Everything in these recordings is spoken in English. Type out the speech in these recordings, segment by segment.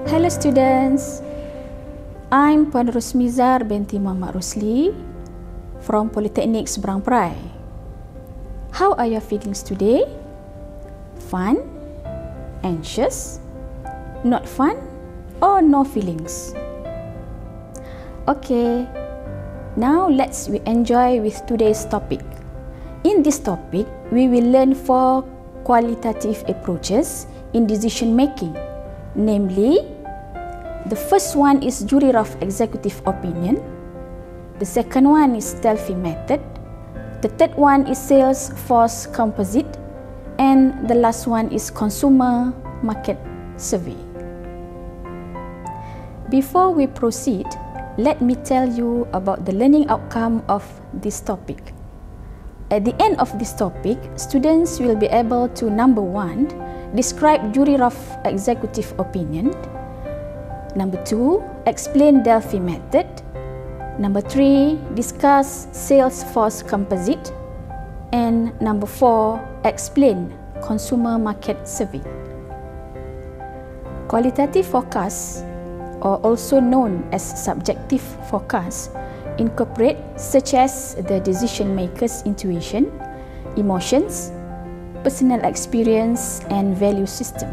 Hello students, I'm Puan Rosmizar binti Muhammad Rosli from Polytechnic Seberang Perai. How are your feelings today? Fun? Anxious? Not fun? Or no feelings? Okay, now let's enjoy with today's topic. In this topic, we will learn 4 qualitative approaches in decision making. Namely, the first one is jury of executive opinion, the second one is Delphi Method, the third one is Salesforce Composite, and the last one is consumer market survey. Before we proceed, let me tell you about the learning outcome of this topic. At the end of this topic, students will be able to, number 1, describe jury of executive opinion. Number 2, explain Delphi Method. Number 3, discuss Salesforce Composite. And number 4, explain consumer market survey. Qualitative forecast, or also known as subjective forecast, incorporate such as the decision maker's intuition, emotions, personal experience, and value system.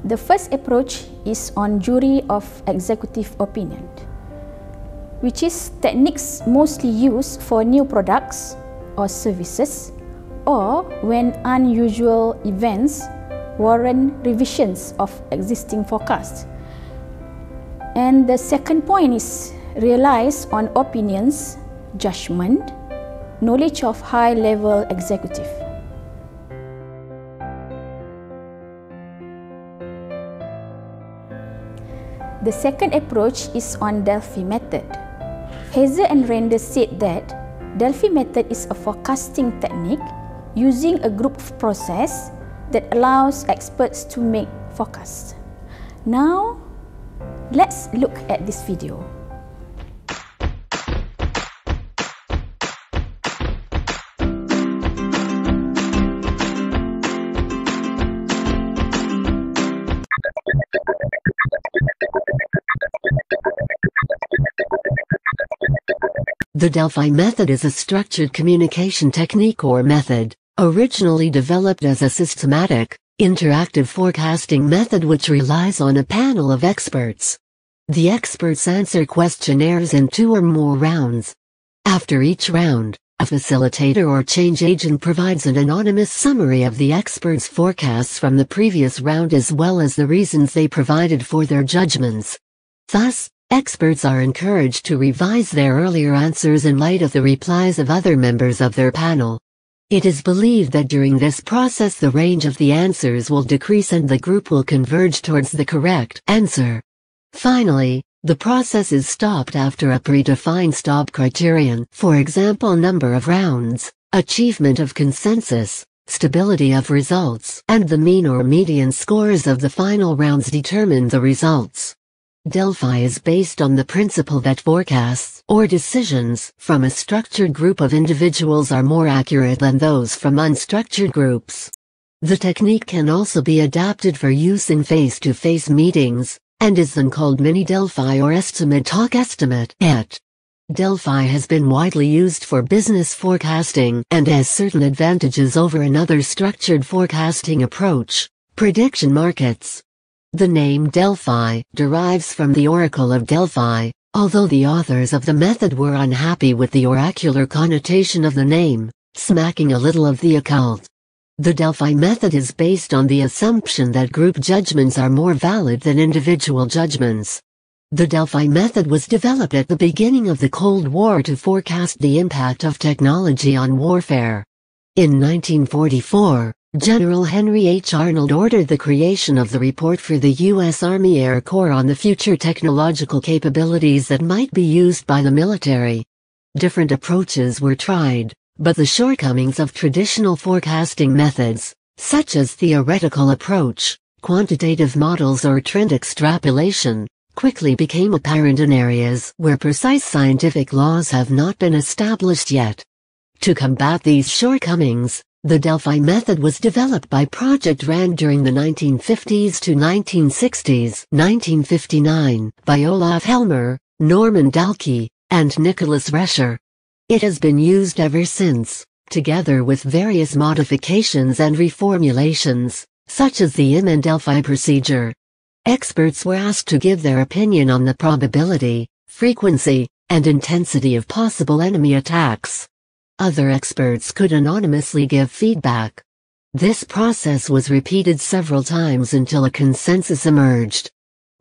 The first approach is on jury of executive opinion, which is techniques mostly used for new products or services, or when unusual events warrant revisions of existing forecasts. And the second point is relies on opinions, judgment, knowledge of high-level executive. The second approach is on Delphi Method. Hazer and Render said that Delphi Method is a forecasting technique using a group process that allows experts to make forecasts. Now, let's look at this video. The Delphi method is a structured communication technique or method, originally developed as a systematic, interactive forecasting method which relies on a panel of experts. The experts answer questionnaires in 2 or more rounds. After each round, a facilitator or change agent provides an anonymous summary of the experts' forecasts from the previous round as well as the reasons they provided for their judgments. Thus, experts are encouraged to revise their earlier answers in light of the replies of other members of their panel. It is believed that during this process the range of the answers will decrease and the group will converge towards the correct answer. Finally, the process is stopped after a predefined stop criterion, for example number of rounds, achievement of consensus, stability of results, and the mean or median scores of the final rounds determine the results. Delphi is based on the principle that forecasts, or decisions, from a structured group of individuals are more accurate than those from unstructured groups. The technique can also be adapted for use in face-to-face meetings, and is then called mini-Delphi or estimate talk estimate. Delphi has been widely used for business forecasting and has certain advantages over another structured forecasting approach, prediction markets. The name Delphi derives from the Oracle of Delphi, although the authors of the method were unhappy with the oracular connotation of the name, smacking a little of the occult. The Delphi method is based on the assumption that group judgments are more valid than individual judgments. The Delphi method was developed at the beginning of the Cold War to forecast the impact of technology on warfare. In 1944, General Henry H. Arnold ordered the creation of the report for the U.S. Army Air Corps on the future technological capabilities that might be used by the military. Different approaches were tried, but the shortcomings of traditional forecasting methods, such as theoretical approach, quantitative models or trend extrapolation, quickly became apparent in areas where precise scientific laws have not been established yet. To combat these shortcomings, The Delphi method was developed by project ran during the 1950s to 1960s, 1959, by Olaf Helmer, Norman Dahlke, and Nicholas Rescher. It has been used ever since, together with various modifications and reformulations, such as the IM&Delphi procedure. Experts were asked to give their opinion on the probability, frequency, and intensity of possible enemy attacks. Other experts could anonymously give feedback. This process was repeated several times until a consensus emerged.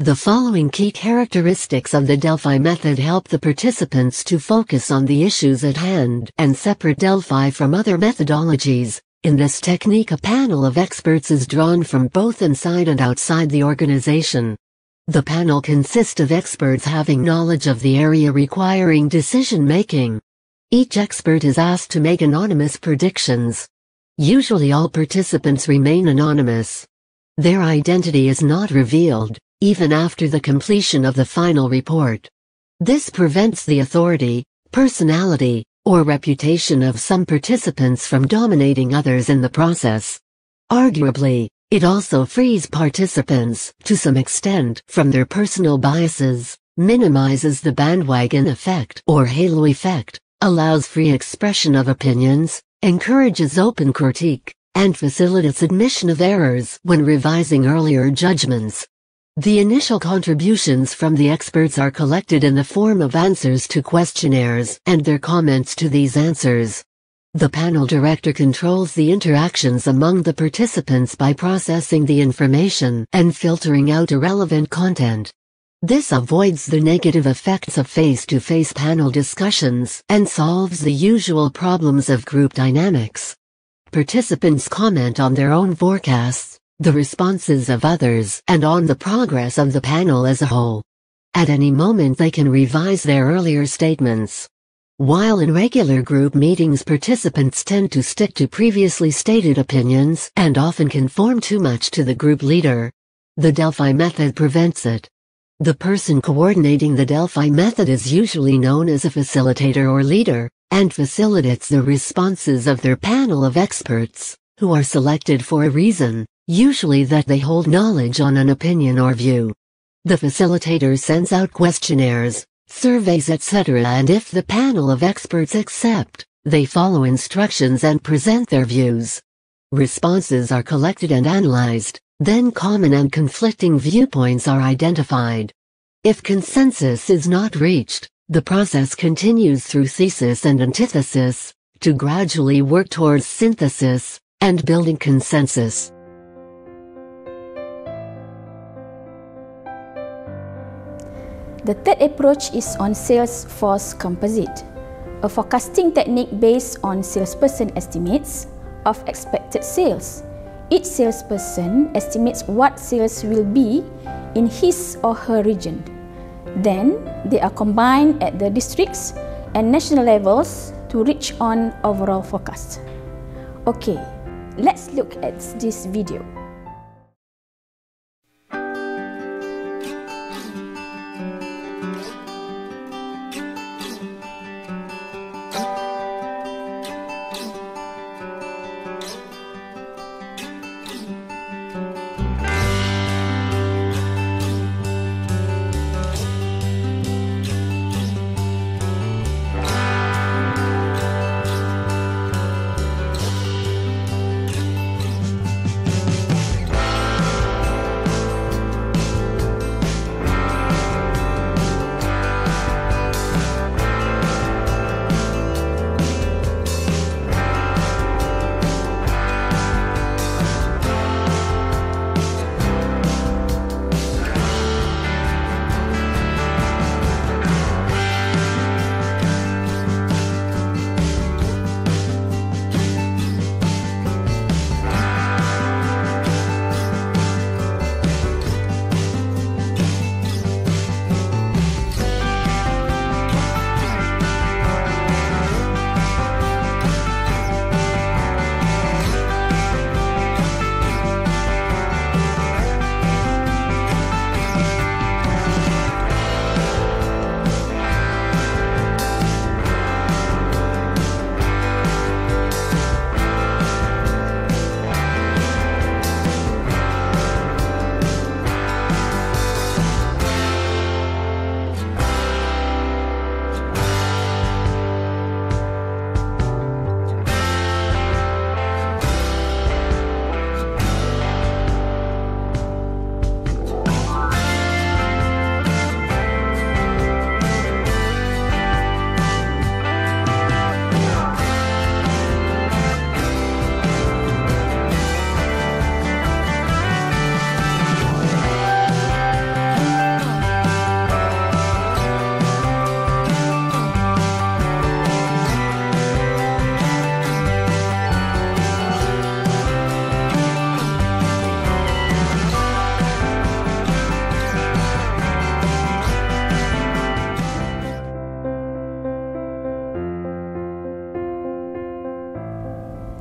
The following key characteristics of the Delphi method help the participants to focus on the issues at hand and separate Delphi from other methodologies. In this technique, a panel of experts is drawn from both inside and outside the organization. The panel consists of experts having knowledge of the area requiring decision-making. Each expert is asked to make anonymous predictions. Usually all participants remain anonymous. Their identity is not revealed, even after the completion of the final report. This prevents the authority, personality, or reputation of some participants from dominating others in the process. Arguably, it also frees participants, to some extent, from their personal biases, minimizes the bandwagon effect or halo effect, allows free expression of opinions, encourages open critique, and facilitates admission of errors when revising earlier judgments. The initial contributions from the experts are collected in the form of answers to questionnaires and their comments to these answers. The panel director controls the interactions among the participants by processing the information and filtering out irrelevant content. This avoids the negative effects of face-to-face panel discussions and solves the usual problems of group dynamics. Participants comment on their own forecasts, the responses of others, and on the progress of the panel as a whole. At any moment they can revise their earlier statements. While in regular group meetings, participants tend to stick to previously stated opinions and often conform too much to the group leader. The Delphi method prevents it. The person coordinating the Delphi method is usually known as a facilitator or leader, and facilitates the responses of their panel of experts, who are selected for a reason, usually that they hold knowledge on an opinion or view. The facilitator sends out questionnaires, surveys, etc., and if the panel of experts accept, they follow instructions and present their views. Responses are collected and analyzed. Then common and conflicting viewpoints are identified. If consensus is not reached, the process continues through thesis and antithesis, to gradually work towards synthesis and building consensus. The third approach is on Salesforce Composite, a forecasting technique based on salesperson estimates of expected sales. Each salesperson estimates what sales will be in his or her region. Then, they are combined at the districts and national levels to reach an overall forecast. Okay, let's look at this video.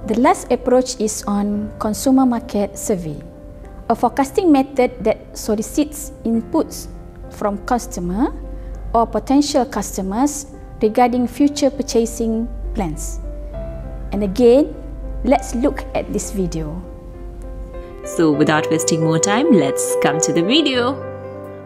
The last approach is on consumer market survey, a forecasting method that solicits inputs from customer or potential customers regarding future purchasing plans. And again, let's look at this video. So without wasting more time, let's come to the video.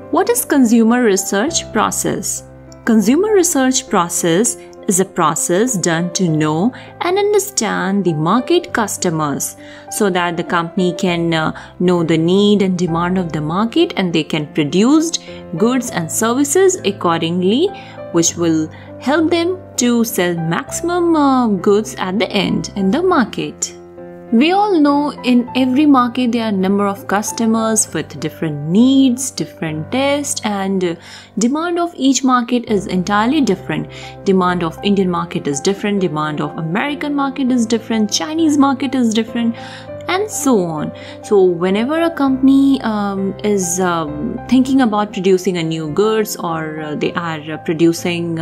What is consumer research process? Consumer research process is a process done to know and understand the market customers so that the company can know the need and demand of the market, and they can produce goods and services accordingly, which will help them to sell maximum goods at the end in the market. We all know in every market there are a number of customers with different needs, different tastes, and demand of each market is entirely different. Demand of Indian market is different, demand of American market is different, Chinese market is different, and so on. So whenever a company is thinking about producing a new goods, or they are producing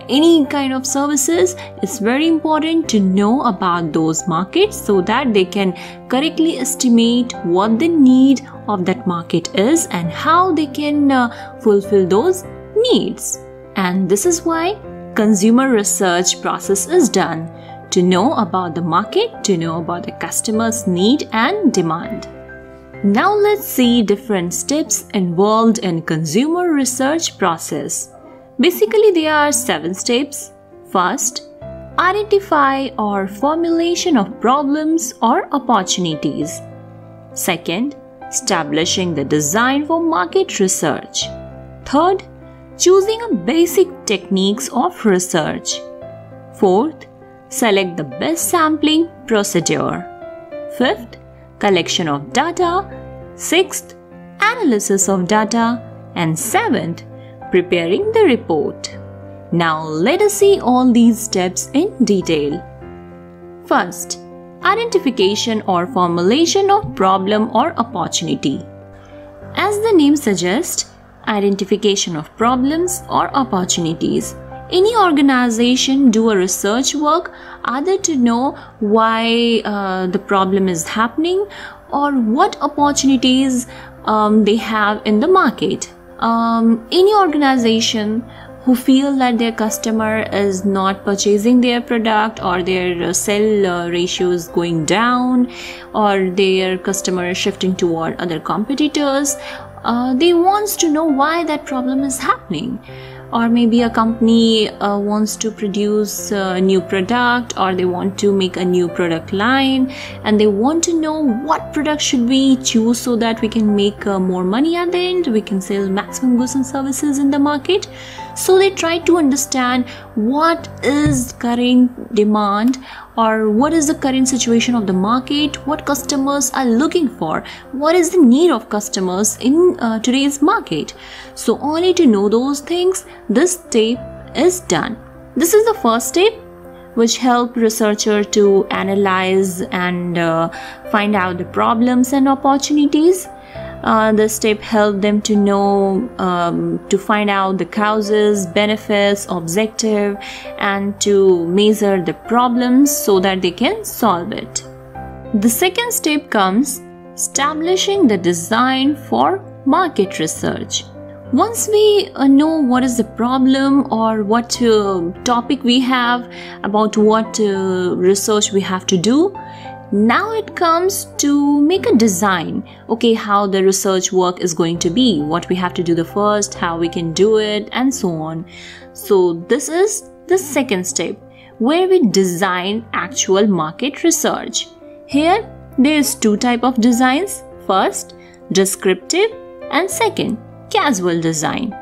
any kind of services, it's very important to know about those markets so that they can correctly estimate what the need of that market is and how they can fulfill those needs. And this is why consumer research process is done, to know about the market, to know about the customer's need and demand. Now let's see different steps involved in consumer research process. Basically, there are 7 steps. First, identify or formulation of problems or opportunities. Second, establishing the design for market research. Third, choosing a basic techniques of research. Fourth, select the best sampling procedure. Fifth, collection of data. Sixth, analysis of data. And seventh, preparing the report. Now let us see all these steps in detail. First, identification or formulation of problem or opportunity. As the name suggests, identification of problems or opportunities. Any organization do a research work either to know why the problem is happening or what opportunities they have in the market. Any organization who feel that their customer is not purchasing their product, or their sell ratio is going down, or their customer is shifting toward other competitors, they wants to know why that problem is happening. Or maybe a company wants to produce a new product, or they want to make a new product line, and they want to know what product should we choose so that we can make more money at the end, we can sell maximum goods and services in the market. So they try to understand what is current demand, or what is the current situation of the market, what customers are looking for, what is the need of customers in today's market. So only to know those things, this step is done. This is the first step, which help researcher to analyze and find out the problems and opportunities. This step help them to know, to find out the causes, benefits, objective, and to measure the problems so that they can solve it. The second step comes establishing the design for market research. Once we know what is the problem or what topic we have, about what research we have to do, now it comes to make a design. Okay, how the research work is going to be, what we have to do the first, how we can do it, and so on. So this is the second step, where we design actual market research. Here there is 2 types of designs. First, descriptive, and second, casual design.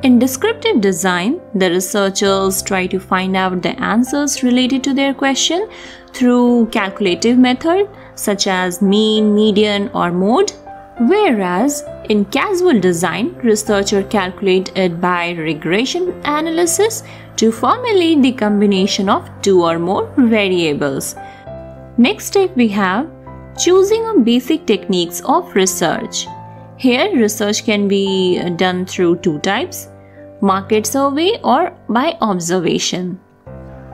In descriptive design, the researchers try to find out the answers related to their question through calculative method such as mean, median, or mode. Whereas in casual design, researchers calculate it by regression analysis to formulate the combination of 2 or more variables. Next step we have choosing a basic techniques of research. Here research can be done through 2 types, market survey or by observation.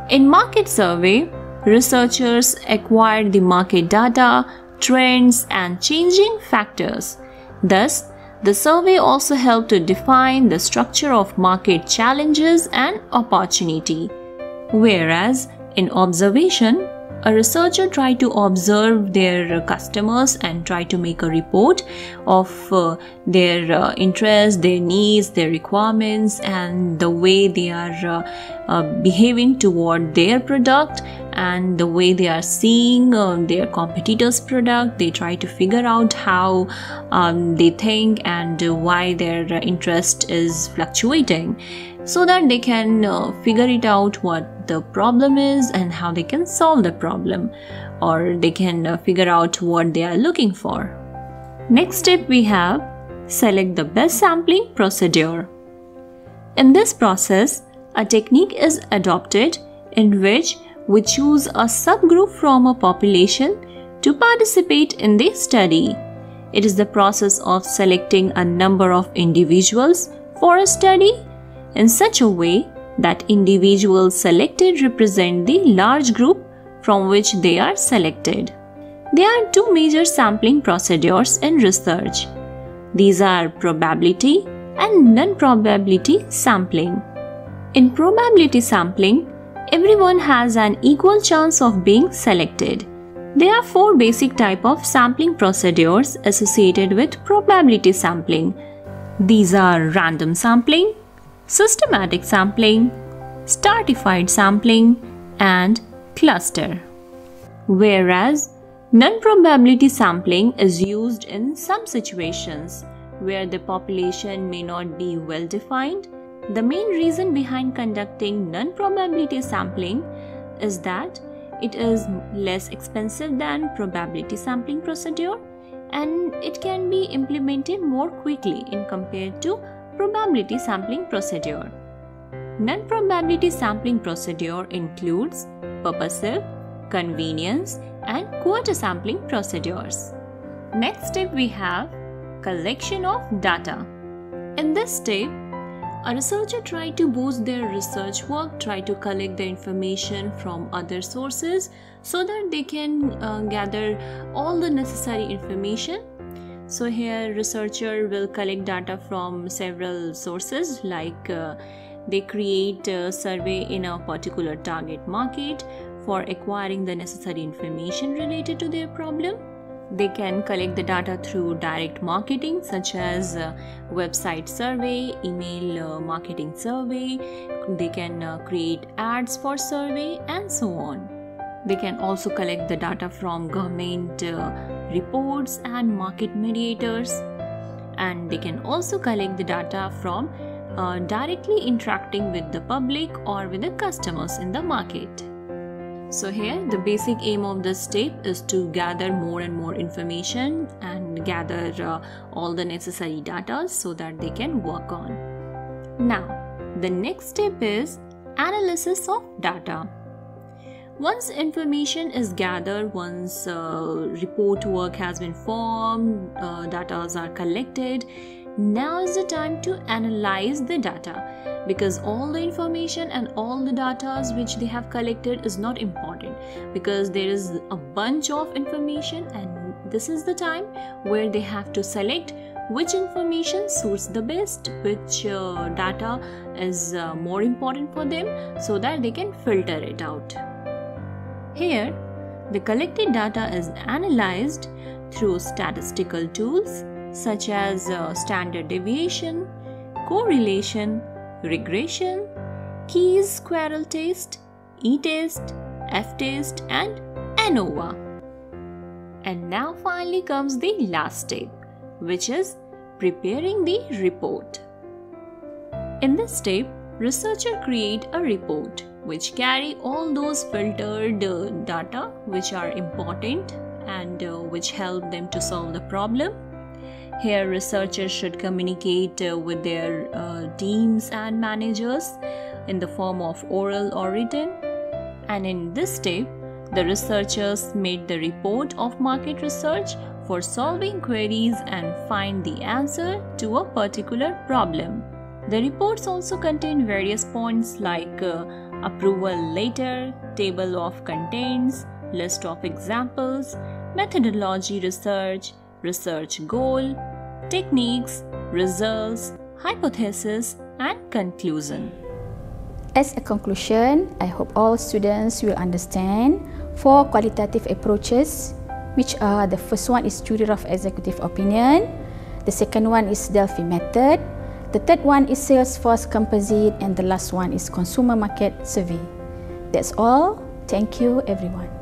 In market survey, researchers acquire the market data, trends, and changing factors. Thus, the survey also helped to define the structure of market challenges and opportunity. Whereas in observation, a researcher tried to observe their customers and try to make a report of their interests, their needs, their requirements, and the way they are behaving toward their product and the way they are seeing their competitors' product. They try to figure out how they think and why their interest is fluctuating, so that they can figure it out what the problem is and how they can solve the problem, or they can figure out what they are looking for. Next step we have select the best sampling procedure. In this process, a technique is adopted in which we choose a subgroup from a population to participate in the study. It is the process of selecting a number of individuals for a study in such a way that individuals selected represent the large group from which they are selected. There are two major sampling procedures in research. These are probability and non-probability sampling. In probability sampling, everyone has an equal chance of being selected. There are four basic types of sampling procedures associated with probability sampling. These are random sampling, systematic sampling, stratified sampling, and cluster. Whereas non-probability sampling is used in some situations where the population may not be well defined. The main reason behind conducting non-probability sampling is that it is less expensive than probability sampling procedure, and it can be implemented more quickly in compared to probability sampling procedure. Non-probability sampling procedure includes purposive, convenience, and quarter sampling procedures. Next step we have collection of data. In this step, a researcher tried to boost their research work, try to collect the information from other sources so that they can gather all the necessary information. So here researcher will collect data from several sources, like they create a survey in a particular target market for acquiring the necessary information related to their problem. They can collect the data through direct marketing such as website survey, email marketing survey. They can create ads for survey and so on. They can also collect the data from government reports and market mediators, and they can also collect the data from directly interacting with the public or with the customers in the market. So here the basic aim of this step is to gather more and more information and gather all the necessary data so that they can work on. Now the next step is analysis of data. Once information is gathered, once report work has been formed, data are collected, now is the time to analyze the data, because all the information and all the data which they have collected is not important, because there is a bunch of information, and this is the time where they have to select which information suits the best, which data is more important for them, so that they can filter it out. Here, the collected data is analyzed through statistical tools such as standard deviation, correlation, regression, Keyes squirrel test, E-test, F-test, and ANOVA. And now finally comes the last step, which is preparing the report. In this step, researcher create a report which carry all those filtered data which are important and which help them to solve the problem. Here researchers should communicate with their teams and managers in the form of oral or written. And in this step, the researchers made the report of market research for solving queries and find the answer to a particular problem. The reports also contain various points like approval later, table of contents, list of examples, methodology research, research goal, techniques, results, hypothesis, and conclusion. As a conclusion, I hope all students will understand 4 qualitative approaches, which are: the first one is jury of executive opinion, the second one is Delphi Method, the third one is Salesforce Composite, and the last one is consumer market survey. That's all. Thank you, everyone.